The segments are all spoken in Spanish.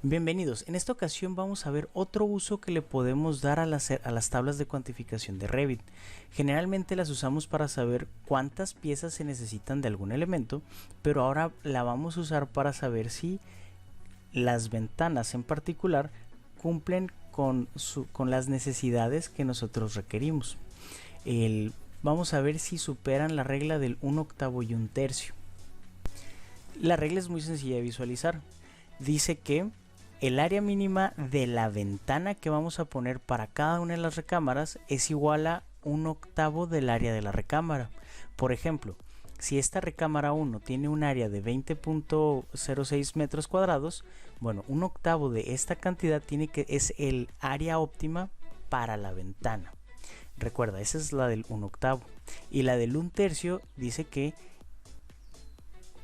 Bienvenidos, en esta ocasión vamos a ver otro uso que le podemos dar a las tablas de cuantificación de Revit. Generalmente las usamos para saber cuántas piezas se necesitan de algún elemento, pero ahora la vamos a usar para saber si las ventanas en particular cumplen con las necesidades que nosotros requerimos. Vamos a ver si superan la regla del 1/8 y 1/3. La regla es muy sencilla de visualizar. Dice que el área mínima de la ventana que vamos a poner para cada una de las recámaras es igual a 1/8 del área de la recámara. Por ejemplo, si esta recámara 1 tiene un área de 20.06 metros cuadrados, bueno, 1/8 de esta cantidad es el área óptima para la ventana. Recuerda, esa es la del 1/8. Y la del 1/3 dice que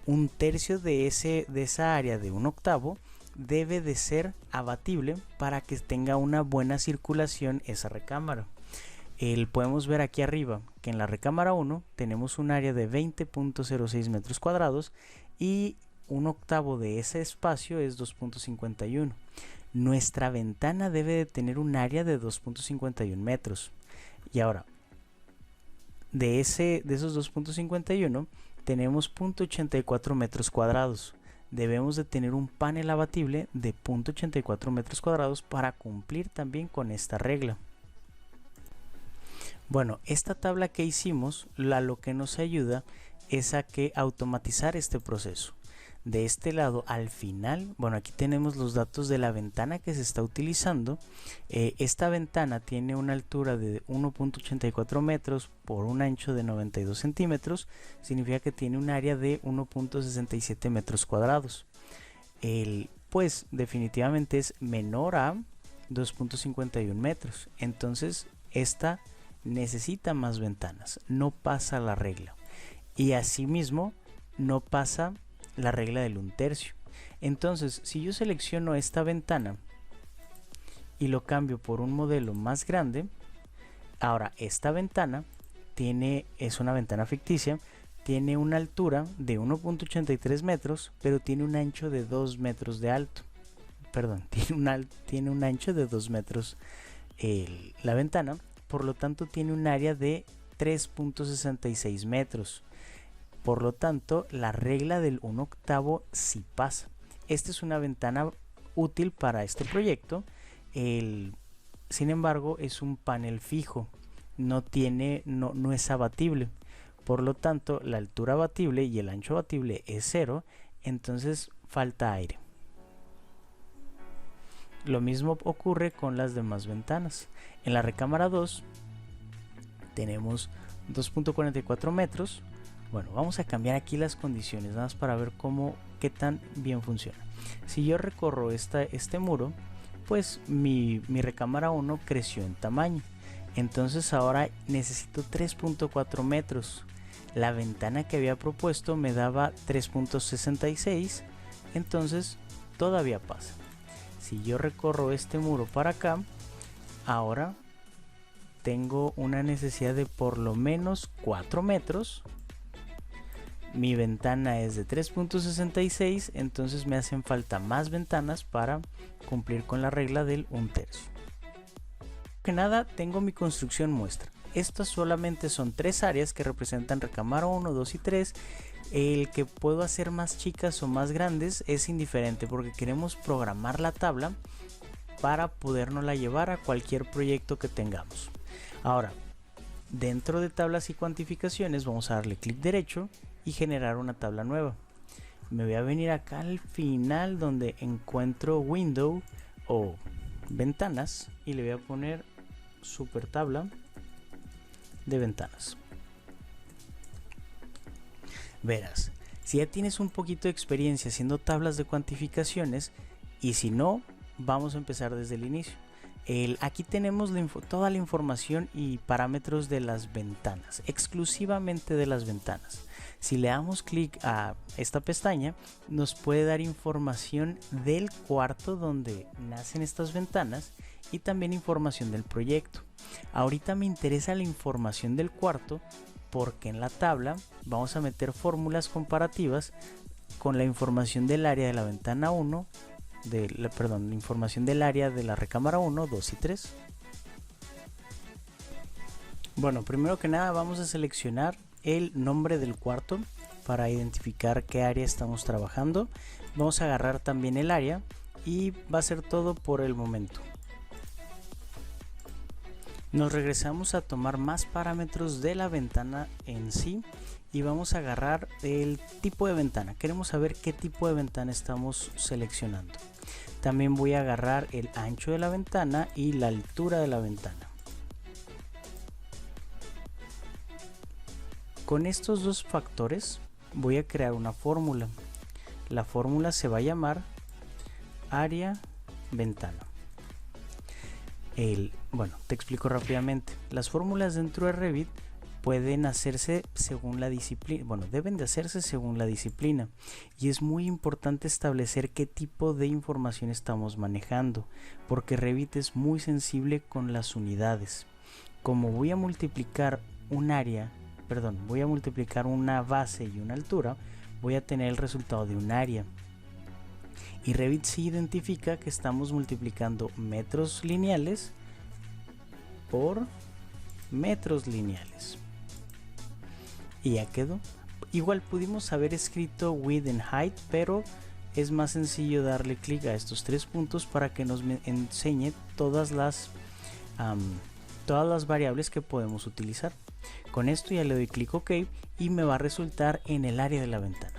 1/3 de esa área de 1/8 debe de ser abatible para que tenga una buena circulación esa recámara. Podemos ver aquí arriba que en la recámara 1 tenemos un área de 20.06 metros cuadrados y 1/8 de ese espacio es 2.51. Nuestra ventana debe de tener un área de 2.51 metros. Y ahora, de esos 2.51 tenemos 0.84 metros cuadrados. Debemos de tener un panel abatible de 0.84 metros cuadrados para cumplir también con esta regla. Bueno, esta tabla que hicimos, lo que nos ayuda es a automatizar este proceso. De este lado al final, bueno, aquí tenemos los datos de la ventana que se está utilizando. Esta ventana tiene una altura de 1.84 metros por un ancho de 92 centímetros. Significa que tiene un área de 1.67 metros cuadrados. Pues definitivamente es menor a 2.51 metros. Entonces esta necesita más ventanas, no pasa la regla. Y asimismo no pasa la regla del 1/3. Entonces, si yo selecciono esta ventana y lo cambio por un modelo más grande, ahora esta ventana es una ventana ficticia, tiene una altura de 1.83 metros, pero tiene un ancho de 2 metros de alto. Perdón, tiene un ancho de 2 metros la ventana, por lo tanto tiene un área de 3.66 metros. Por lo tanto, la regla del 1/8 sí pasa. Esta es una ventana útil para este proyecto. Sin embargo, es un panel fijo. No es abatible. Por lo tanto, la altura abatible y el ancho abatible es 0. Entonces, falta aire. Lo mismo ocurre con las demás ventanas. En la recámara 2 tenemos 2.44 metros. Bueno, vamos a cambiar aquí las condiciones nada más para ver qué tan bien funciona. Si yo recorro este muro, pues mi recámara 1 creció en tamaño. Entonces ahora necesito 3.4 metros. La ventana que había propuesto me daba 3.66, entonces todavía pasa. Si yo recorro este muro para acá, ahora tengo una necesidad de por lo menos 4 metros. Mi ventana es de 3.66, entonces me hacen falta más ventanas para cumplir con la regla del 1/3. Que nada, tengo mi construcción muestra. Estas solamente son 3 áreas que representan recámara 1, 2 y 3. El que puedo hacer más chicas o más grandes es indiferente porque queremos programar la tabla para podernosla llevar a cualquier proyecto que tengamos. Ahora, dentro de tablas y cuantificaciones vamos a darle clic derecho y generar una tabla nueva. Me voy a venir acá al final donde encuentro window o ventanas y le voy a poner super tabla de ventanas. Verás, si ya tienes un poquito de experiencia haciendo tablas de cuantificaciones, y si no, vamos a empezar desde el inicio. Aquí tenemos toda la información y parámetros de las ventanas, exclusivamente de las ventanas. Si le damos clic a esta pestaña, nos puede dar información del cuarto donde nacen estas ventanas y también información del proyecto. Ahorita me interesa la información del cuarto porque en la tabla vamos a meter fórmulas comparativas con la información del área de la ventana 1, perdón, información del área de la recámara 1, 2 y 3. Bueno, primero que nada vamos a seleccionar el nombre del cuarto para identificar qué área estamos trabajando. Vamos a agarrar también el área y va a ser todo por el momento. Nos regresamos a tomar más parámetros de la ventana en sí y vamos a agarrar el tipo de ventana. Queremos saber qué tipo de ventana estamos seleccionando. También voy a agarrar el ancho de la ventana y la altura de la ventana. Con estos dos factores voy a crear una fórmula. La fórmula se va a llamar área ventana. Bueno, te explico rápidamente. Las fórmulas dentro de Revit pueden hacerse según la disciplina, bueno, deben de hacerse según la disciplina, y es muy importante establecer qué tipo de información estamos manejando, porque Revit es muy sensible con las unidades. Como voy a multiplicar voy a multiplicar una base y una altura, voy a tener el resultado de un área. Y Revit sí identifica que estamos multiplicando metros lineales por metros lineales. Y ya quedó. Igual pudimos haber escrito width and height, pero es más sencillo darle clic a estos tres puntos para que nos enseñe todas las variables que podemos utilizar. Con esto ya le doy clic OK y me va a resultar en el área de la ventana.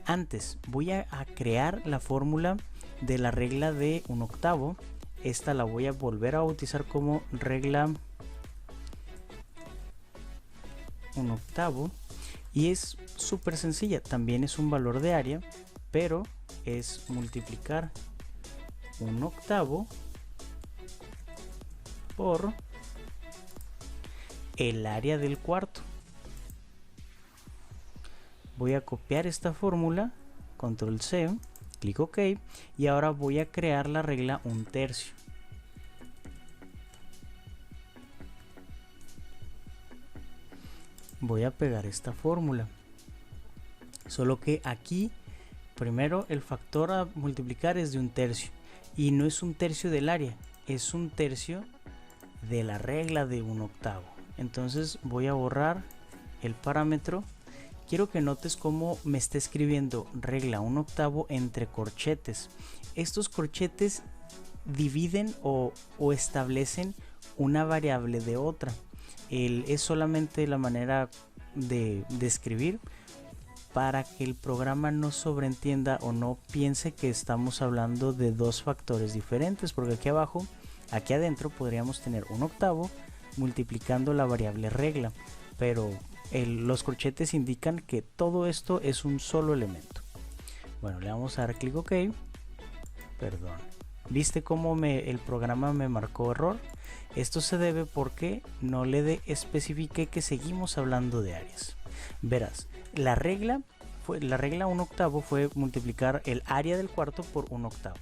Antes voy a crear la fórmula de la regla de 1/8. Esta la voy a volver a bautizar como regla 1/8 y es súper sencilla. También es un valor de área, pero es multiplicar 1/8 por el área del cuarto. Voy a copiar esta fórmula, control C, clic OK, y ahora voy a crear la regla 1/3. Voy a pegar esta fórmula, solo que aquí primero el factor a multiplicar es de 1/3 y no es 1/3 del área, es 1/3 de la regla de 1/8. Entonces voy a borrar el parámetro. Quiero que notes cómo me está escribiendo regla 1/8 entre corchetes. Estos corchetes dividen o establecen una variable de otra. Es solamente la manera de escribir para que el programa no sobreentienda o no piense que estamos hablando de dos factores diferentes, porque aquí adentro podríamos tener 1/8 multiplicando la variable regla, pero los corchetes indican que todo esto es un solo elemento. Bueno, le vamos a dar clic OK. Perdón, ¿viste cómo el programa me marcó error? Esto se debe porque no le especifiqué que seguimos hablando de áreas. Verás, la regla 1/8 fue multiplicar el área del cuarto por 1/8.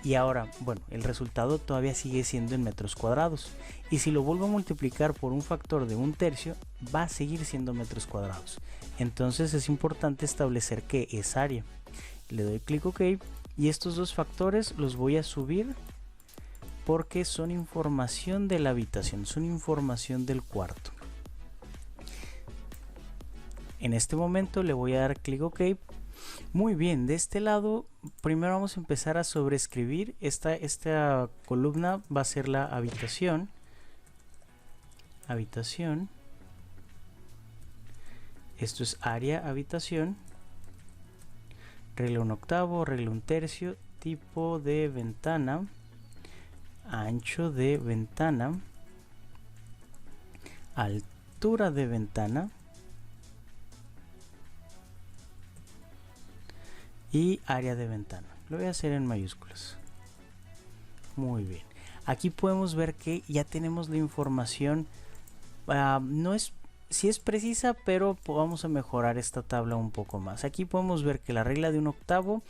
Y ahora, bueno, el resultado todavía sigue siendo en metros cuadrados. Y si lo vuelvo a multiplicar por un factor de 1/3, va a seguir siendo metros cuadrados. Entonces es importante establecer qué es área. Le doy clic OK y estos dos factores los voy a subir porque son información de la habitación, son información del cuarto. En este momento le voy a dar clic OK. Muy bien, de este lado primero vamos a empezar a sobreescribir. Esta columna va a ser la habitación. Esto es área habitación. Regla 1/8, regla 1/3, tipo de ventana, ancho de ventana, altura de ventana y área de ventana. Lo voy a hacer en mayúsculas. Muy bien. Aquí podemos ver que ya tenemos la información. Si es precisa, pero vamos a mejorar esta tabla un poco más. Aquí podemos ver que la regla de 1/8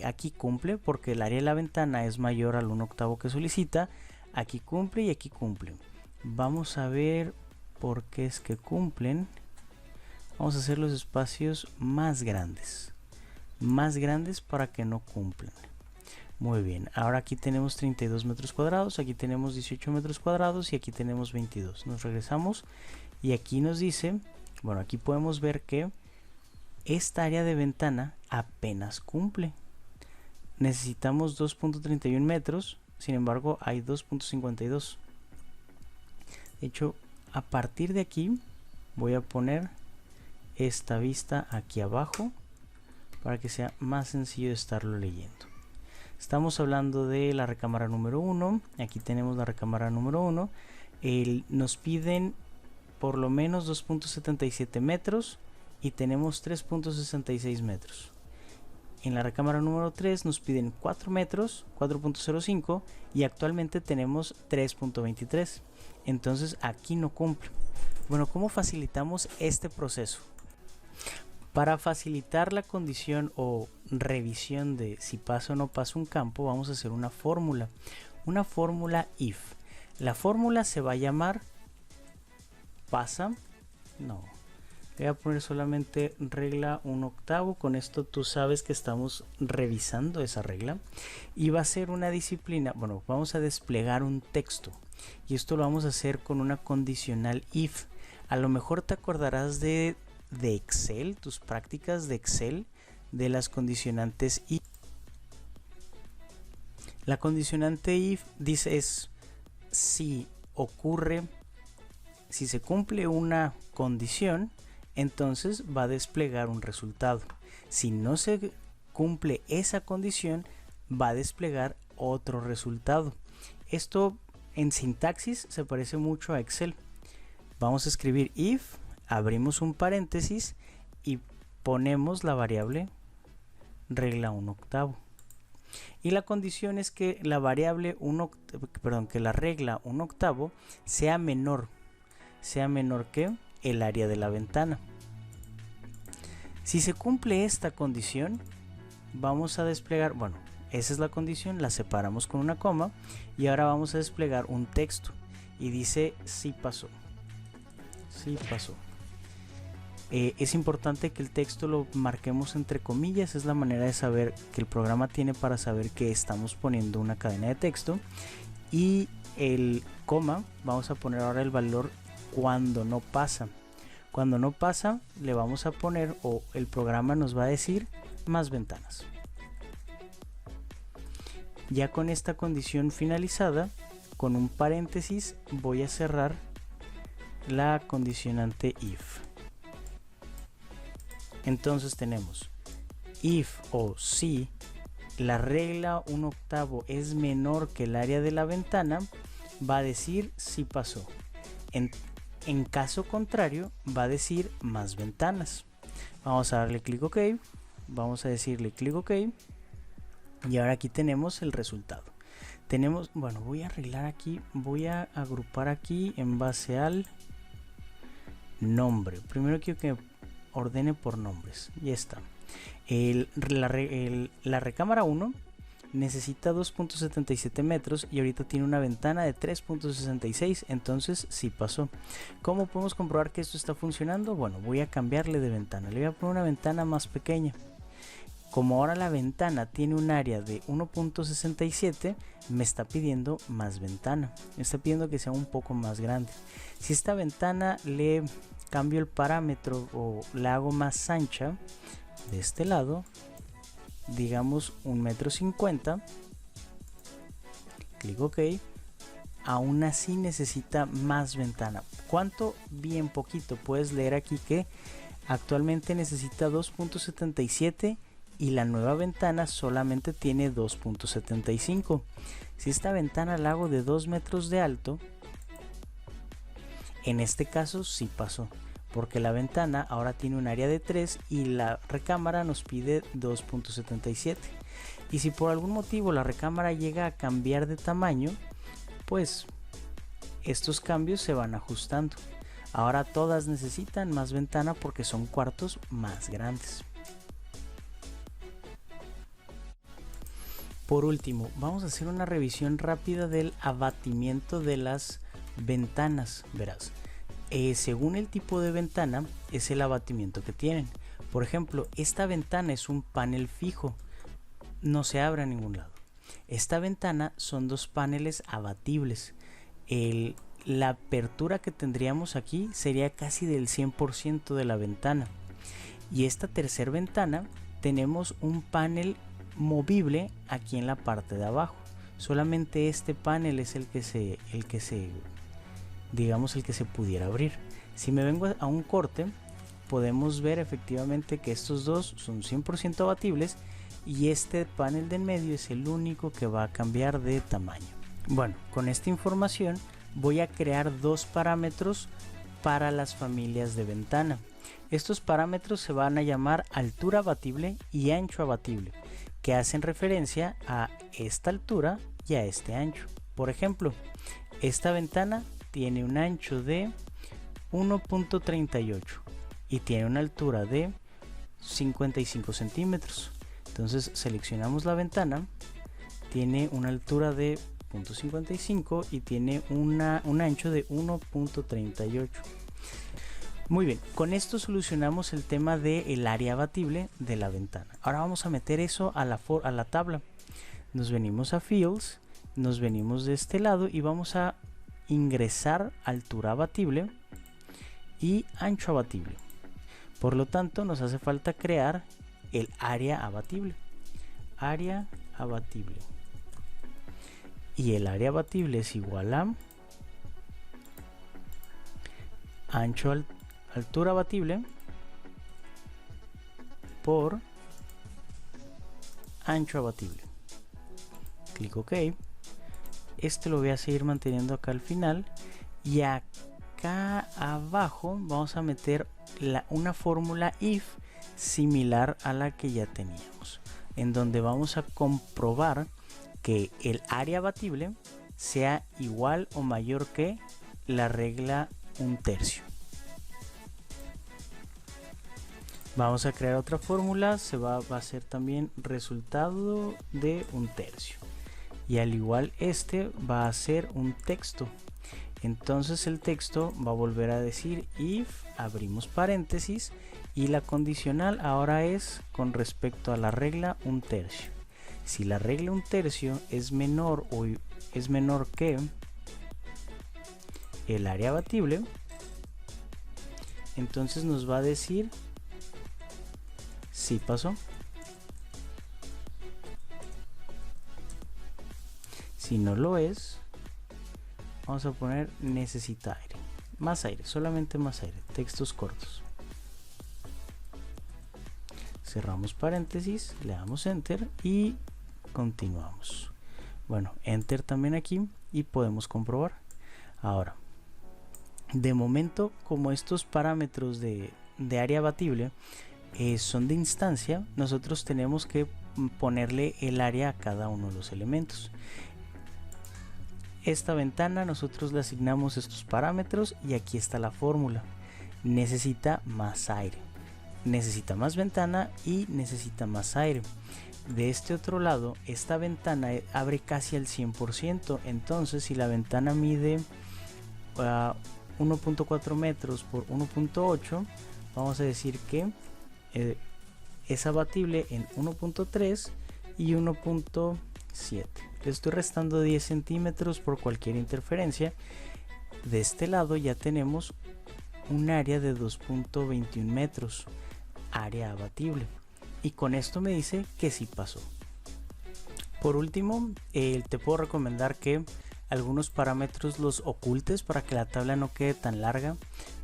aquí cumple porque el área de la ventana es mayor al 1/8 que solicita. Aquí cumple y aquí cumple. Vamos a ver por qué es que cumplen. Vamos a hacer los espacios más grandes para que no cumplan. Muy bien, ahora aquí tenemos 32 metros cuadrados, aquí tenemos 18 metros cuadrados y aquí tenemos 22. Nos regresamos y aquí nos dice, bueno, aquí podemos ver que esta área de ventana apenas cumple. Necesitamos 2.31 metros, sin embargo hay 2.52. De hecho, a partir de aquí voy a poner esta vista aquí abajo para que sea más sencillo de estarlo leyendo. Estamos hablando de la recámara número 1. Aquí tenemos la recámara número 1. Nos piden por lo menos 2.77 metros y tenemos 3.66 metros. En la recámara número 3 nos piden 4 metros, 4.05, y actualmente tenemos 3.23. Entonces aquí no cumple. Bueno, ¿cómo facilitamos este proceso? Para facilitar la condición o revisión de si pasa o no pasa un campo, vamos a hacer una fórmula if. La fórmula se va a llamar pasa, no, voy a poner solamente regla 1/8. Con esto tú sabes que estamos revisando esa regla y va a ser una disciplina. Bueno, vamos a desplegar un texto y esto lo vamos a hacer con una condicional if. A lo mejor te acordarás de Excel, tus prácticas de Excel, de las condicionantes if. La condicionante if dice es si se cumple una condición, entonces va a desplegar un resultado. Si no se cumple esa condición, va a desplegar otro resultado. Esto en sintaxis se parece mucho a Excel. Vamos a escribir if, abrimos un paréntesis y ponemos la variable regla 1/8. Y la condición es que la variable que la regla 1/8 sea menor que el área de la ventana. Si se cumple esta condición, vamos a desplegar, bueno, esa es la condición, la separamos con una coma y ahora vamos a desplegar un texto y dice sí pasó. Sí pasó. Es importante que el texto lo marquemos entre comillas, es la manera de saber que el programa tiene para saber que estamos poniendo una cadena de texto, y el coma vamos a poner ahora el valor cuando no pasa. Cuando no pasa le vamos a poner, o el programa nos va a decir, más ventanas. Ya con esta condición finalizada, con un paréntesis voy a cerrar la condicionante if. Entonces tenemos if o si la regla 1/8 es menor que el área de la ventana, va a decir si pasó. En caso contrario, va a decir más ventanas. Vamos a darle clic OK, vamos a decirle clic OK, y ahora aquí tenemos el resultado. Tenemos, bueno, voy a arreglar aquí, voy a agrupar aquí en base al nombre. Primero quiero que ordene por nombres. Ya está. La recámara 1 necesita 2.77 metros y ahorita tiene una ventana de 3.66, entonces sí pasó. ¿Cómo podemos comprobar que esto está funcionando? Bueno, voy a cambiarle de ventana, le voy a poner una ventana más pequeña. Como ahora la ventana tiene un área de 1.67, me está pidiendo más ventana, me está pidiendo que sea un poco más grande. Si esta ventana le cambio el parámetro o la hago más ancha de este lado, digamos 1,50 m, clic OK, aún así necesita más ventana. ¿Cuánto? Bien poquito. Puedes leer aquí que actualmente necesita 2.77 y la nueva ventana solamente tiene 2.75. Si esta ventana la hago de 2 metros de alto, en este caso sí pasó, porque la ventana ahora tiene un área de 3 y la recámara nos pide 2.77. Y si por algún motivo la recámara llega a cambiar de tamaño, pues estos cambios se van ajustando. Ahora todas necesitan más ventana porque son cuartos más grandes. Por último, vamos a hacer una revisión rápida del abatimiento de las ventanas. Verás, según el tipo de ventana es el abatimiento que tienen. Por ejemplo, esta ventana es un panel fijo, no se abre a ningún lado. Esta ventana son dos paneles abatibles. La apertura que tendríamos aquí sería casi del 100% de la ventana. Y esta tercera ventana tenemos un panel movible aquí en la parte de abajo. Solamente este panel es el que se pudiera abrir. Si me vengo a un corte, podemos ver efectivamente que estos dos son 100% abatibles y este panel de en medio es el único que va a cambiar de tamaño. Bueno, con esta información voy a crear dos parámetros para las familias de ventana. Estos parámetros se van a llamar altura abatible y ancho abatible, que hacen referencia a esta altura y a este ancho. Por ejemplo, esta ventana tiene un ancho de 1.38 y tiene una altura de 55 centímetros. Entonces seleccionamos la ventana, tiene una altura de 0.55 y tiene un ancho de 1.38. Muy bien, con esto solucionamos el tema del área abatible de la ventana. Ahora vamos a meter eso a la tabla. Nos venimos a Fields, nos venimos de este lado y vamos a ingresar altura abatible y ancho abatible. Por lo tanto, nos hace falta crear el área abatible. Área abatible. Y el área abatible es igual a altura abatible por ancho abatible. Clic OK. Este lo voy a seguir manteniendo acá al final y acá abajo vamos a meter una fórmula if similar a la que ya teníamos, en donde vamos a comprobar que el área abatible sea igual o mayor que la regla 1/3. Vamos a crear otra fórmula, va a ser también resultado de 1/3. Y al igual este va a ser un texto. Entonces el texto va a volver a decir if, abrimos paréntesis, y la condicional ahora es con respecto a la regla 1/3. Si la regla 1/3 es menor que el área abatible, entonces nos va a decir si pasó. Si no lo es, vamos a poner necesita aire. Más aire, solamente más aire. Textos cortos. Cerramos paréntesis, le damos enter y continuamos. Bueno, enter también aquí y podemos comprobar. Ahora, de momento, como estos parámetros de área abatible son de instancia, nosotros tenemos que ponerle el área a cada uno de los elementos. Esta ventana nosotros le asignamos estos parámetros y aquí está la fórmula. Necesita más aire, necesita más ventana y necesita más aire. De este otro lado, esta ventana abre casi al 100%, entonces si la ventana mide 1.4 metros por 1.8, vamos a decir que es abatible en 1.3 y 1.7. Le estoy restando 10 centímetros por cualquier interferencia. De este lado ya tenemos un área de 2.21 metros, área abatible, y con esto me dice que sí pasó. Por último, te puedo recomendar que algunos parámetros los ocultes para que la tabla no quede tan larga.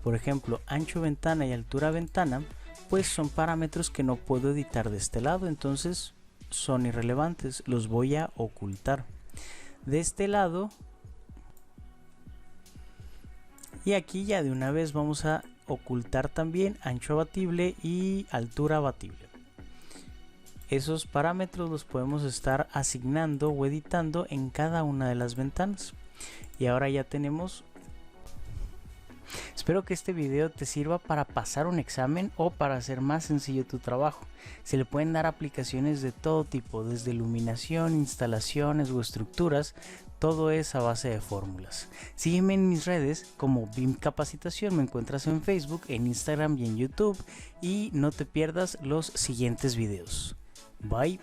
Por ejemplo, ancho ventana y altura ventana, pues son parámetros que no puedo editar de este lado, entonces son irrelevantes, los voy a ocultar. De este lado, y aquí ya de una vez vamos a ocultar también ancho abatible y altura abatible. Esos parámetros los podemos estar asignando o editando en cada una de las ventanas. Y ahora ya tenemos. Espero que este video te sirva para pasar un examen o para hacer más sencillo tu trabajo. Se le pueden dar aplicaciones de todo tipo, desde iluminación, instalaciones o estructuras. Todo es a base de fórmulas. Sígueme en mis redes como BIM Capacitación, me encuentras en Facebook, en Instagram y en YouTube. Y no te pierdas los siguientes videos. Bye.